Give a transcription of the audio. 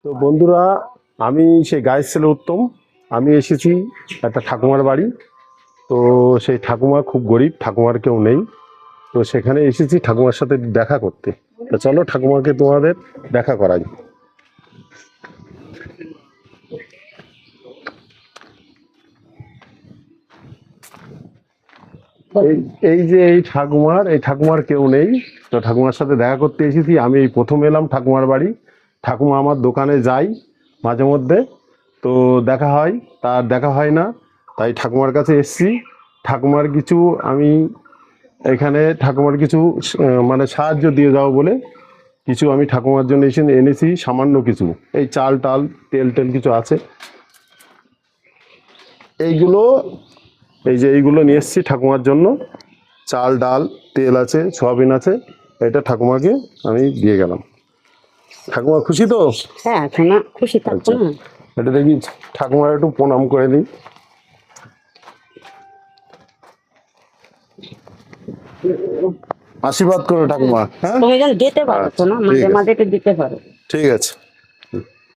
তো বন্ধুরা, আমি সেই গায়ের ছেলে উত্তম। আমি এসেছি একটা ঠাকুমার বাড়ি। তো সেই ঠাকুমা খুব গরিব, ঠাকুমার কেউ নেই। তো সেখানে এসেছি ঠাকুমার সাথে দেখা করতে। তো চলো ঠাকুমাকে তোমাদের দেখা করাই। এই এই যে এই ঠাকুমার কেউ নেই। তো ঠাকুমার সাথে দেখা করতে এসেছি। আমি এই প্রথম এলাম ঠাকুমার বাড়ি। ঠাকুমা আমার দোকানে যাই মাঝে মধ্যে, তো দেখা হয়, তার দেখা হয় না। তাই ঠাকুমার কাছে এসেছি। ঠাকুমার কিছু আমি এখানে ঠাকুমার কিছু মানে সাহায্য দিয়ে যাও বলে কিছু আমি ঠাকুমার জন্য এনেছি সামান্য কিছু। এই চাল টাল তেল টেল কিছু আছে, এইগুলো, এই যে এইগুলো নিয়ে এসেছি ঠাকুমার জন্য। চাল ডাল তেল আছে, সয়াবিন আছে। এটা ঠাকুমাকে আমি দিয়ে গেলাম। ঠাকুমা খুশি তো? হ্যাঁ, সোনা খুশি থাকবো আচ্ছা, না। এটা দেখি ঠাকুমার একটু প্রণাম করে দিই। আশীর্বাদ করো ঠাকুমা। হ্যাঁ, তুমি যেন দিতে পারো আচ্ছা, সোনা, ঠিক মাঝে আছে, মাঝে একটু দিতে পারো। ঠিক আছে।